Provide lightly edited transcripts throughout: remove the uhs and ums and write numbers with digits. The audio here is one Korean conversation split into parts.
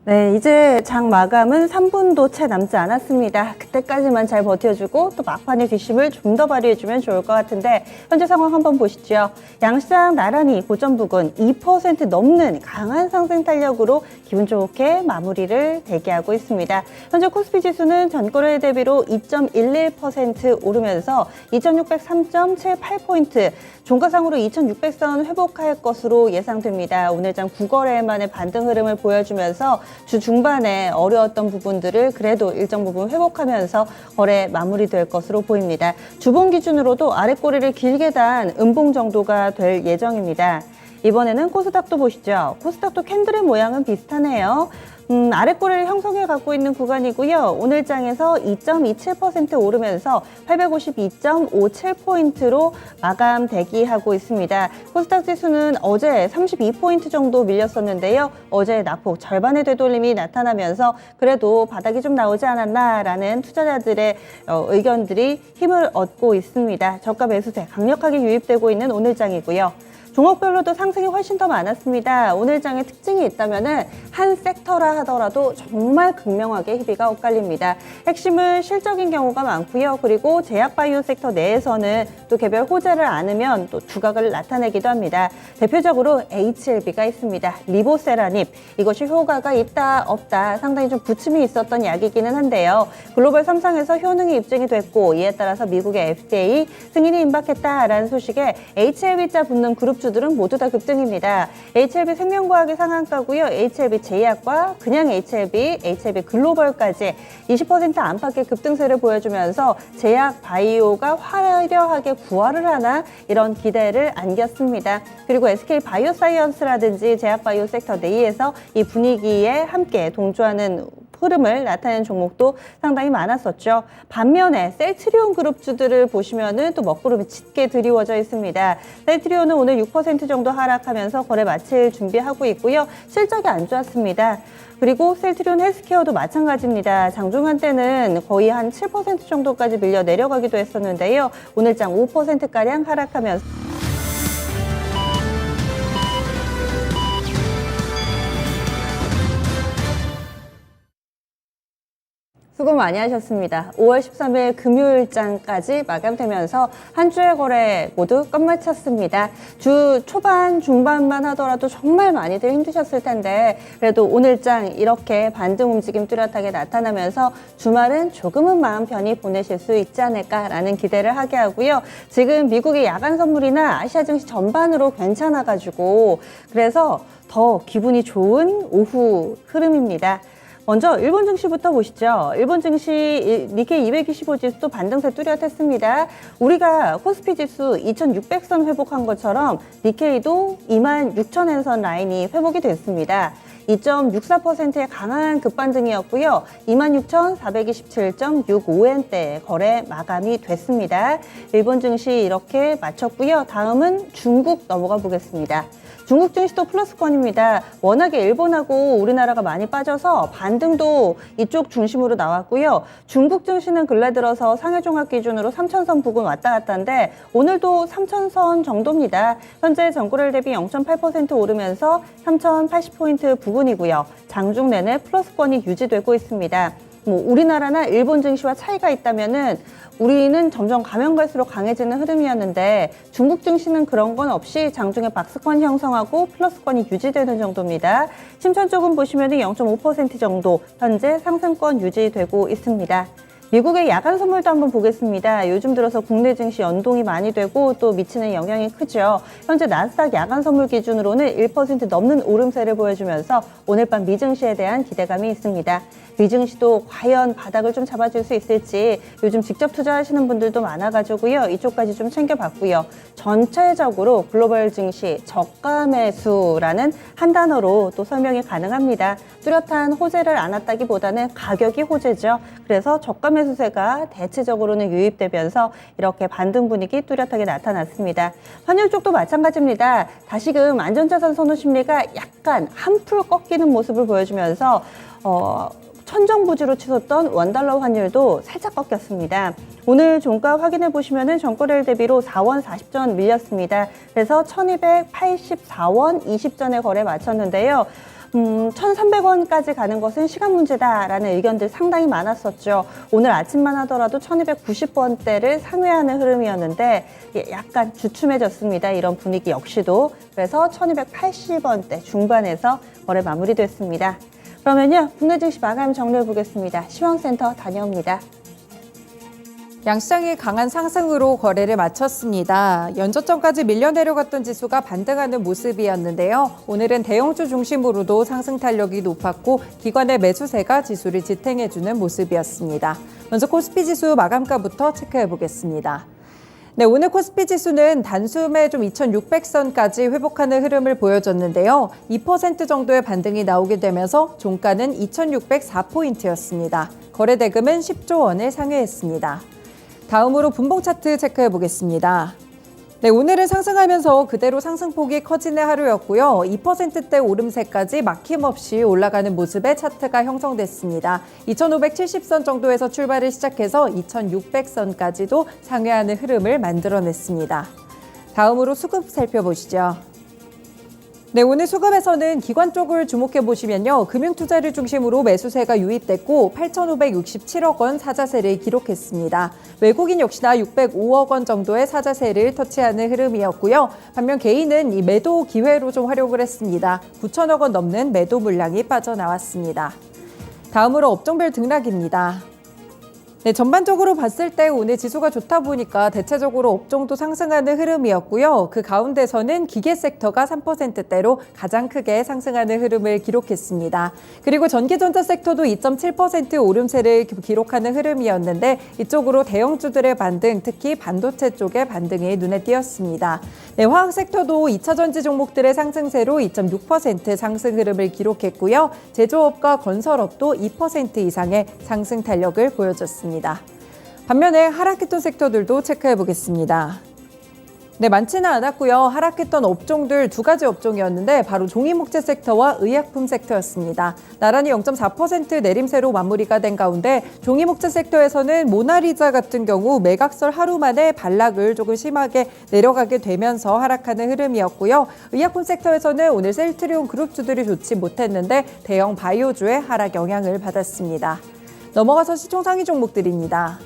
네, 이제 장 마감은 3분도 채 남지 않았습니다. 그때까지만 잘 버텨주고 또 막판의 뒷심을 좀 더 발휘해주면 좋을 것 같은데 현재 상황 한번 보시죠. 양시장 나란히 고점 부근 2% 넘는 강한 상승 탄력으로 기분 좋게 마무리를 대기하고 있습니다. 현재 코스피 지수는 전거래 대비로 2.11% 오르면서 2603.78포인트, 종가상으로 2600선 회복할 것으로 예상됩니다. 오늘 장 9거래일 만에 반등 흐름을 보여주면서 주 중반에 어려웠던 부분들을 그래도 일정 부분 회복하면서 거래 마무리될 것으로 보입니다. 주봉 기준으로도 아랫꼬리를 길게 단 음봉 정도가 될 예정입니다. 이번에는 코스닥도 보시죠. 코스닥도 캔들의 모양은 비슷하네요. 아랫꼬리를 형성해 갖고 있는 구간이고요. 오늘 장에서 2.27% 오르면서 852.57포인트로 마감 대기하고 있습니다. 코스닥 지수는 어제 32포인트 정도 밀렸었는데요. 어제 낙폭 절반의 되돌림이 나타나면서 그래도 바닥이 좀 나오지 않았나라는 투자자들의 의견들이 힘을 얻고 있습니다. 저가 매수세 강력하게 유입되고 있는 오늘 장이고요. 종목별로도 상승이 훨씬 더 많았습니다. 오늘 장의 특징이 있다면 한 섹터라 하더라도 정말 극명하게 희비가 엇갈립니다. 핵심은 실적인 경우가 많고요. 그리고 제약바이오 섹터 내에서는 또 개별 호재를 안으면 또 두각을 나타내기도 합니다. 대표적으로 HLB가 있습니다. 리보세라닙, 이것이 효과가 있다 없다 상당히 좀 부침이 있었던 약이기는 한데요. 글로벌 3상에서 효능이 입증이 됐고 이에 따라서 미국의 FDA 승인이 임박했다라는 소식에 HLB자 붙는 그룹 주들은 모두 다 급등입니다. HLB 생명과학이 상한가고요. HLB 제약과 그냥 HLB 글로벌까지 20% 안팎의 급등세를 보여주면서 제약 바이오가 화려하게 부활을 하나 이런 기대를 안겼습니다. 그리고 SK 바이오사이언스라든지 제약 바이오 sek터 내에서 이 분위기에 함께 동조하는 흐름을 나타내는 종목도 상당히 많았었죠. 반면에 셀트리온 그룹주들을 보시면은 또 먹구름이 짙게 드리워져 있습니다. 셀트리온은 오늘 6% 정도 하락하면서 거래 마칠 준비하고 있고요. 실적이 안 좋았습니다. 그리고 셀트리온 헬스케어도 마찬가지입니다. 장중한 때는 거의 한 7% 정도까지 밀려 내려가기도 했었는데요. 오늘 장 5%가량 하락하면서 수고 많이 하셨습니다. 5월 13일 금요일장까지 마감되면서 한 주의 거래 모두 끝마쳤습니다. 주 초반, 중반만 하더라도 정말 많이들 힘드셨을 텐데 그래도 오늘장 이렇게 반등 움직임 뚜렷하게 나타나면서 주말은 조금은 마음 편히 보내실 수 있지 않을까라는 기대를 하게 하고요. 지금 미국의 야간 선물이나 아시아 증시 전반으로 괜찮아가지고 그래서 더 기분이 좋은 오후 흐름입니다. 먼저 일본 증시부터 보시죠. 일본 증시 니케이 225 지수도 반등세 뚜렷했습니다. 우리가 코스피 지수 2600선 회복한 것처럼 니케이도 26000선 라인이 회복이 됐습니다. 2.64%의 강한 급반등이었고요. 26,427.65엔대 거래 마감이 됐습니다. 일본 증시 이렇게 마쳤고요. 다음은 중국 넘어가 보겠습니다. 중국 증시도 플러스권입니다. 워낙에 일본하고 우리나라가 많이 빠져서 반등도 이쪽 중심으로 나왔고요. 중국 증시는 근래 들어서 상해종합 기준으로 3000선 부근 왔다 갔다인데 오늘도 3000선 정도입니다. 현재 전고래일 대비 0.8% 오르면서 3080포인트 부근이고요. 장중 내내 플러스권이 유지되고 있습니다. 우리나라나 일본 증시와 차이가 있다면은 우리는 점점 가면 갈수록 강해지는 흐름이었는데 중국 증시는 그런 건 없이 장중에 박스권 형성하고 플러스권이 유지되는 정도입니다. 심천 쪽은 보시면 0.5% 정도 현재 상승권 유지되고 있습니다. 미국의 야간 선물도 한번 보겠습니다. 요즘 들어서 국내 증시 연동이 많이 되고 또 미치는 영향이 크죠. 현재 나스닥 야간 선물 기준으로는 1% 넘는 오름세를 보여주면서 오늘 밤 미증시에 대한 기대감이 있습니다. 미증시도 과연 바닥을 좀 잡아줄 수 있을지 요즘 직접 투자하시는 분들도 많아가지고요. 이쪽까지 좀 챙겨봤고요. 전체적으로 글로벌 증시 저가 매수라는 한 단어로 또 설명이 가능합니다. 뚜렷한 호재를 안았다기보다는 가격이 호재죠. 그래서 저가 매수세가 대체적으로는 유입되면서 이렇게 반등 분위기 뚜렷하게 나타났습니다. 환율 쪽도 마찬가지입니다. 다시금 안전자산 선호 심리가 약간 한풀 꺾이는 모습을 보여주면서 천정부지로 치솟던 원달러 환율도 살짝 꺾였습니다. 오늘 종가 확인해 보시면은 전거래일 대비로 4원 40전 밀렸습니다. 그래서 1284원 20전에 거래 마쳤는데요. 1,300원까지 가는 것은 시간 문제다라는 의견들 상당히 많았었죠. 오늘 아침만 하더라도 1,290원대를 상회하는 흐름이었는데 약간 주춤해졌습니다. 이런 분위기 역시도. 그래서 1,280원대 중반에서 거래 마무리됐습니다. 그러면요, 국내 증시 마감 정리해 보겠습니다. 시황센터 다녀옵니다. 양시장이 강한 상승으로 거래를 마쳤습니다. 연저점까지 밀려 내려갔던 지수가 반등하는 모습이었는데요. 오늘은 대형주 중심으로도 상승 탄력이 높았고 기관의 매수세가 지수를 지탱해주는 모습이었습니다. 먼저 코스피 지수 마감가부터 체크해 보겠습니다. 네, 오늘 코스피 지수는 단숨에 좀 2,600선까지 회복하는 흐름을 보여줬는데요. 2% 정도의 반등이 나오게 되면서 종가는 2,604포인트였습니다. 거래 대금은 10조 원을 상회했습니다. 다음으로 분봉 차트 체크해 보겠습니다. 네, 오늘은 상승하면서 그대로 상승폭이 커지는 하루였고요. 2%대 오름세까지 막힘없이 올라가는 모습의 차트가 형성됐습니다. 2,570선 정도에서 출발을 시작해서 2,600선까지도 상회하는 흐름을 만들어냈습니다. 다음으로 수급 살펴보시죠. 네, 오늘 수급에서는 기관 쪽을 주목해 보시면요. 금융투자를 중심으로 매수세가 유입됐고 8,567억 원 사자세를 기록했습니다. 외국인 역시나 605억 원 정도의 사자세를 터치하는 흐름이었고요. 반면 개인은 이 매도 기회로 좀 활용을 했습니다. 9천억 원 넘는 매도 물량이 빠져나왔습니다. 다음으로 업종별 등락입니다. 네, 전반적으로 봤을 때 오늘 지수가 좋다 보니까 대체적으로 업종도 상승하는 흐름이었고요. 그 가운데서는 기계 섹터가 3%대로 가장 크게 상승하는 흐름을 기록했습니다. 그리고 전기전자 섹터도 2.7% 오름세를 기록하는 흐름이었는데 이쪽으로 대형주들의 반등, 특히 반도체 쪽의 반등이 눈에 띄었습니다. 네, 화학 섹터도 2차 전지 종목들의 상승세로 2.6% 상승 흐름을 기록했고요. 제조업과 건설업도 2% 이상의 상승 탄력을 보여줬습니다. 반면에 하락했던 섹터들도 체크해 보겠습니다. 네, 많지는 않았고요. 하락했던 업종들 두 가지 업종이었는데 바로 종이목재 섹터와 의약품 섹터였습니다. 나란히 0.4% 내림세로 마무리가 된 가운데 종이목재 섹터에서는 모나리자 같은 경우 매각설 하루 만에 반락을 조금 심하게 내려가게 되면서 하락하는 흐름이었고요. 의약품 섹터에서는 오늘 셀트리온 그룹주들이 좋지 못했는데 대형 바이오주의 하락 영향을 받았습니다. 넘어가서 시총 상위 종목들입니다.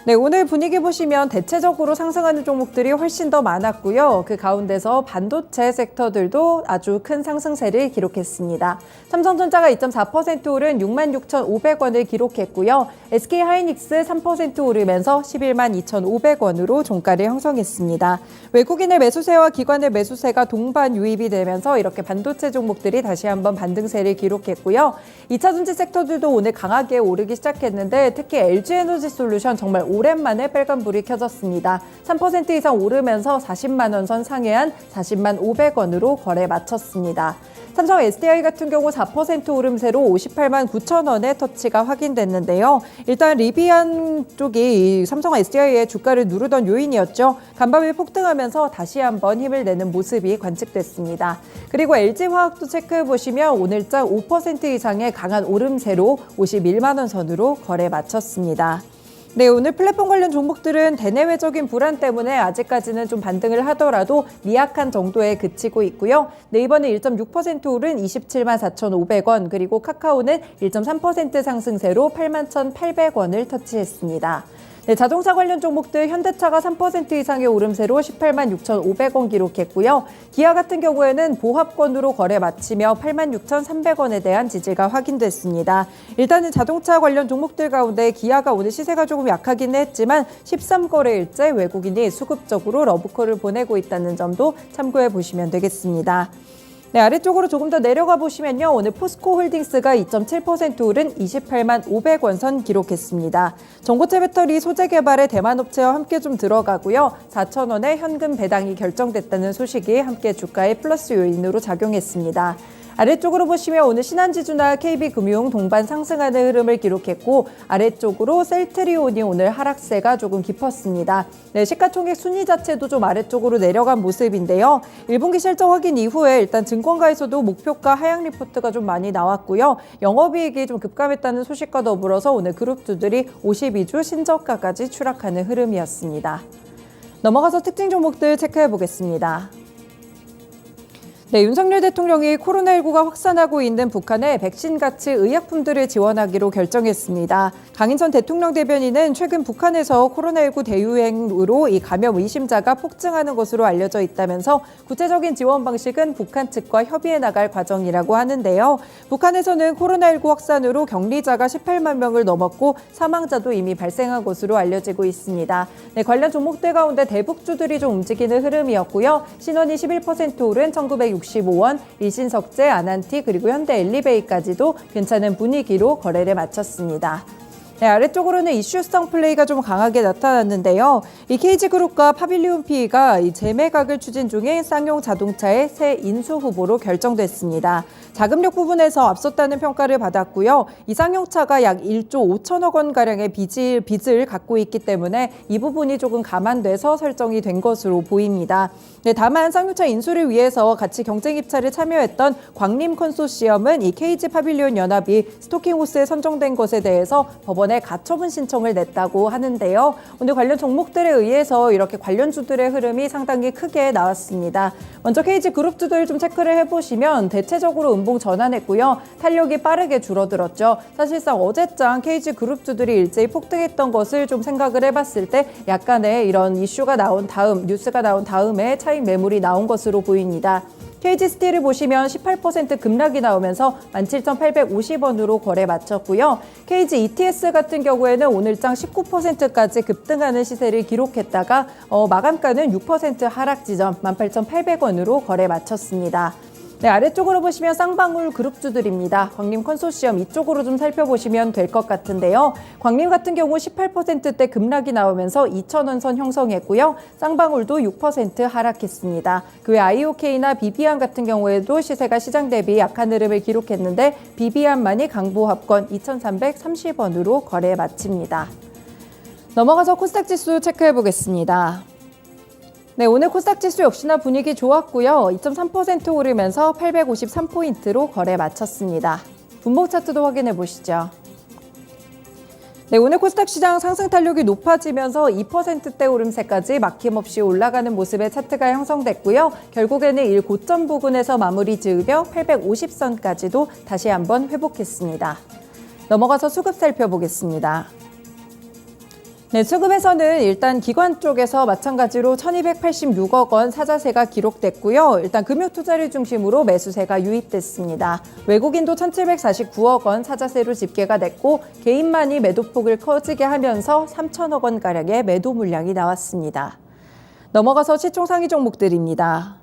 네, 오늘 분위기 보시면 대체적으로 상승하는 종목들이 훨씬 더 많았고요. 그 가운데서 반도체 섹터들도 아주 큰 상승세를 기록했습니다. 삼성전자가 2.4% 오른 66,500원을 기록했고요. SK하이닉스 3% 오르면서 112,250원으로 종가를 형성했습니다. 외국인의 매수세와 기관의 매수세가 동반 유입이 되면서 이렇게 반도체 종목들이 다시 한번 반등세를 기록했고요. 2차 전지 섹터들도 오늘 강하게 오르기 시작했는데 특히 LG에너지솔루션 정말 오랜만에 빨간불이 켜졌습니다. 3% 이상 오르면서 40만 원 선 상회한 40만 500원으로 거래 마쳤습니다. 삼성 SDI 같은 경우 4% 오름세로 58만 9천 원의 터치가 확인됐는데요. 일단 리비안 쪽이 삼성 SDI의 주가를 누르던 요인이었죠. 간밤에 폭등하면서 다시 한번 힘을 내는 모습이 관측됐습니다. 그리고 LG화학도 체크해보시면 오늘장 5% 이상의 강한 오름세로 51만 원 선으로 거래 마쳤습니다. 네, 오늘 플랫폼 관련 종목들은 대내외적인 불안 때문에 아직까지는 좀 반등을 하더라도 미약한 정도에 그치고 있고요. 네이버는 1.6% 오른 27만 4,500원, 그리고 카카오는 1.3% 상승세로 81,800원을 터치했습니다. 네, 자동차 관련 종목들 현대차가 3% 이상의 오름세로 18만 6,500원 기록했고요. 기아 같은 경우에는 보합권으로 거래 마치며 8만 6,300원에 대한 지지가 확인됐습니다. 일단은 자동차 관련 종목들 가운데 기아가 오늘 시세가 조금 약하긴 했지만 13거래일째 외국인이 수급적으로 러브콜을 보내고 있다는 점도 참고해 보시면 되겠습니다. 네, 아래쪽으로 조금 더 내려가 보시면요. 오늘 포스코홀딩스가 2.7% 오른 28만 500원 선 기록했습니다. 전고체 배터리 소재 개발에 대만 업체와 함께 좀 들어가고요. 4,000원의 현금 배당이 결정됐다는 소식이 함께 주가의 플러스 요인으로 작용했습니다. 아래쪽으로 보시면 오늘 신한지주나 KB금융 동반 상승하는 흐름을 기록했고 아래쪽으로 셀트리온이 오늘 하락세가 조금 깊었습니다. 네, 시가총액 순위 자체도 좀 아래쪽으로 내려간 모습인데요. 1분기 실적 확인 이후에 일단 증권가에서도 목표가 하향 리포트가 좀 많이 나왔고요. 영업이익이 좀 급감했다는 소식과 더불어서 오늘 그룹주들이 52주 신저가까지 추락하는 흐름이었습니다. 넘어가서 특징 종목들 체크해 보겠습니다. 네, 윤석열 대통령이 코로나19가 확산하고 있는 북한에 백신 같이 의약품들을 지원하기로 결정했습니다. 강인선 대통령 대변인은 최근 북한에서 코로나19 대유행으로 이 감염 의심자가 폭증하는 것으로 알려져 있다면서 구체적인 지원 방식은 북한 측과 협의해 나갈 과정이라고 하는데요. 북한에서는 코로나19 확산으로 격리자가 18만 명을 넘었고 사망자도 이미 발생한 것으로 알려지고 있습니다. 네, 관련 종목들 가운데 대북주들이 좀 움직이는 흐름이었고요. 신원이 11% 오른 1965원, 일신석재, 아난티 그리고 현대 엘리베이까지도 괜찮은 분위기로 거래를 마쳤습니다. 네, 아래쪽으로는 이슈성 플레이가 좀 강하게 나타났는데요. 이 KG그룹과 파빌리온 PE가 이 재매각을 추진 중인 쌍용 자동차의 새 인수 후보로 결정됐습니다. 자금력 부분에서 앞섰다는 평가를 받았고요. 이 쌍용차가 약 1조 5천억 원가량의 빚을 갖고 있기 때문에 이 부분이 조금 감안돼서 설정이 된 것으로 보입니다. 네, 다만 쌍용차 인수를 위해서 같이 경쟁 입찰에 참여했던 광림 컨소시엄은 이 KG 파빌리온 연합이 스토킹 호스에 선정된 것에 대해서 법원에 가처분 신청을 냈다고 하는데요. 오늘 관련 종목들에 의해서 이렇게 관련주들의 흐름이 상당히 크게 나왔습니다. 먼저 KG 그룹주들 좀 체크를 해보시면 대체적으로 음봉 전환했고요. 탄력이 빠르게 줄어들었죠. 사실상 어제장 KG 그룹주들이 일제히 폭등했던 것을 좀 생각을 해봤을 때 약간의 이런 이슈가 나온 다음, 뉴스가 나온 다음에 차익 매물이 나온 것으로 보입니다. KG 스틸을 보시면 18% 급락이 나오면서 17,850원으로 거래 마쳤고요. KG ETS 같은 경우에는 오늘장 19%까지 급등하는 시세를 기록했다가 마감가는 6% 하락 지점 18,800원으로 거래 마쳤습니다. 네, 아래쪽으로 보시면 쌍방울 그룹주들입니다. 광림 컨소시엄 이쪽으로 좀 살펴보시면 될 것 같은데요. 광림 같은 경우 18%대 급락이 나오면서 2,000원 선 형성했고요. 쌍방울도 6% 하락했습니다. 그 외 IOK나 비비안 같은 경우에도 시세가 시장 대비 약한 흐름을 기록했는데 비비안만이 강보합권 2,330원으로 거래 마칩니다. 넘어가서 코스닥 지수 체크해 보겠습니다. 네, 오늘 코스닥 지수 역시나 분위기 좋았고요. 2.3% 오르면서 853포인트로 거래 마쳤습니다. 분봉 차트도 확인해 보시죠. 네, 오늘 코스닥 시장 상승 탄력이 높아지면서 2%대 오름세까지 막힘없이 올라가는 모습의 차트가 형성됐고요. 결국에는 일 고점 부근에서 마무리 지으며 850선까지도 다시 한번 회복했습니다. 넘어가서 수급 살펴보겠습니다. 네, 수급에서는 일단 기관 쪽에서 마찬가지로 1,286억 원 사자세가 기록됐고요. 일단 금융투자를 중심으로 매수세가 유입됐습니다. 외국인도 1,749억 원 사자세로 집계가 됐고 개인만이 매도폭을 커지게 하면서 3,000억 원가량의 매도 물량이 나왔습니다. 넘어가서 시총 상위 종목들입니다.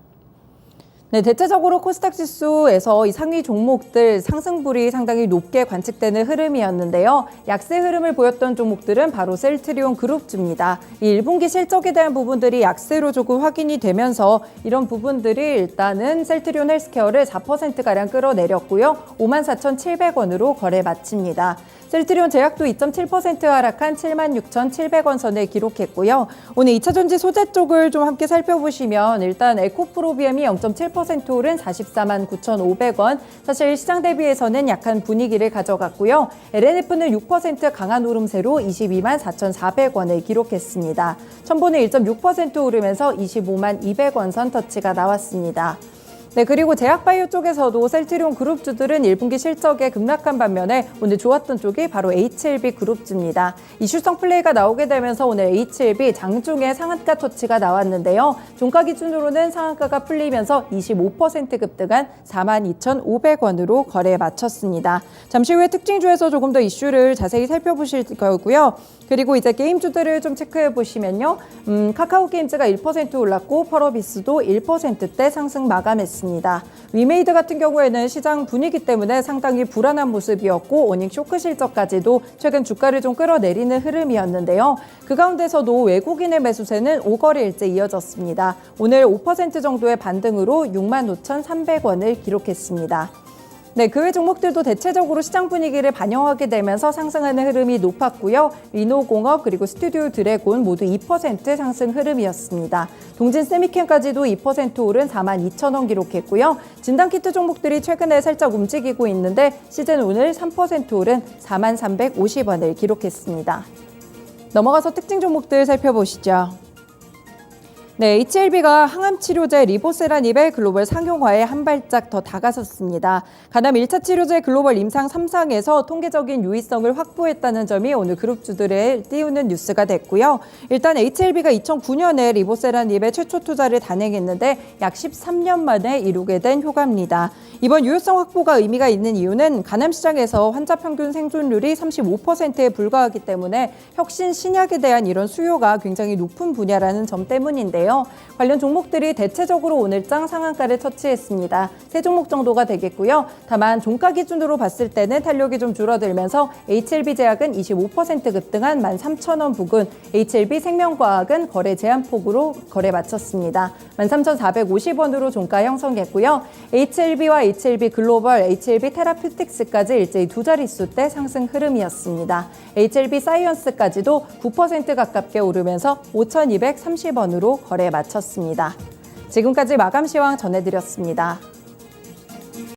네, 대체적으로 코스닥 지수에서 이 상위 종목들 상승불이 상당히 높게 관측되는 흐름이었는데요. 약세 흐름을 보였던 종목들은 바로 셀트리온 그룹주입니다. 이 1분기 실적에 대한 부분들이 약세로 조금 확인이 되면서 이런 부분들이 일단은 셀트리온 헬스케어를 4%가량 끌어내렸고요. 54,700원으로 거래 마칩니다. 셀트리온 제약도 2.7% 하락한 76,700원 선을 기록했고요. 오늘 2차전지 소재 쪽을 좀 함께 살펴보시면 일단 에코프로비엠이 0.7% 오른 44만 9,500원. 사실 시장 대비해서는 약한 분위기를 가져갔고요. LNF는 6% 강한 오름세로 22만 4,400원을 기록했습니다. 첨보는 1.6% 오르면서 25만 200원 선 터치가 나왔습니다. 네, 그리고 제약바이오 쪽에서도 셀트리온 그룹주들은 1분기 실적에 급락한 반면에 오늘 좋았던 쪽이 바로 HLB 그룹주입니다. 이슈성 플레이가 나오게 되면서 오늘 HLB 장중에 상한가 터치가 나왔는데요. 종가 기준으로는 상한가가 풀리면서 25% 급등한 42,500원으로 거래에 마쳤습니다. 잠시 후에 특징주에서 조금 더 이슈를 자세히 살펴보실 거고요. 그리고 이제 게임주들을 좀 체크해 보시면요. 카카오게임즈가 1% 올랐고 펄어비스도 1%대 상승 마감했습니다. 위메이드 같은 경우에는 시장 분위기 때문에 상당히 불안한 모습이었고 어닝 쇼크 실적까지도 최근 주가를 좀 끌어내리는 흐름이었는데요. 그 가운데서도 외국인의 매수세는 5거래일째 이어졌습니다. 오늘 5% 정도의 반등으로 65,300원을 기록했습니다. 네, 그 외 종목들도 대체적으로 시장 분위기를 반영하게 되면서 상승하는 흐름이 높았고요. 리노공업 그리고 스튜디오 드래곤 모두 2% 상승 흐름이었습니다. 동진 세미캠까지도 2% 오른 42,000원 기록했고요. 진단키트 종목들이 최근에 살짝 움직이고 있는데 시즌 오늘 3% 오른 43,350원을 기록했습니다. 넘어가서 특징 종목들 살펴보시죠. 네, HLB가 항암 치료제 리보세라닙의 글로벌 상용화에 한 발짝 더 다가섰습니다. 간암 1차 치료제 글로벌 임상 3상에서 통계적인 유의성을 확보했다는 점이 오늘 그룹주들을 띄우는 뉴스가 됐고요. 일단 HLB가 2009년에 리보세라닙의 최초 투자를 단행했는데 약 13년 만에 이루게 된 효과입니다. 이번 유효성 확보가 의미가 있는 이유는 간암 시장에서 환자 평균 생존율이 35%에 불과하기 때문에 혁신 신약에 대한 이런 수요가 굉장히 높은 분야라는 점 때문인데요. 관련 종목들이 대체적으로 오늘장 상한가를 터치했습니다. 세 종목 정도가 되겠고요. 다만 종가 기준으로 봤을 때는 탄력이 좀 줄어들면서 HLB제약은 25% 급등한 13,000원 부근, HLB생명과학은 거래 제한폭으로 거래 마쳤습니다. 13,450원으로 종가 형성했고요. HLB와 HLB글로벌, HLB테라퓨틱스까지 일제히 두 자릿수대 상승 흐름이었습니다. HLB사이언스까지도 9% 가깝게 오르면서 5,230원으로 거래 마쳤습니다. 지금까지 마감 시황 전해드렸습니다.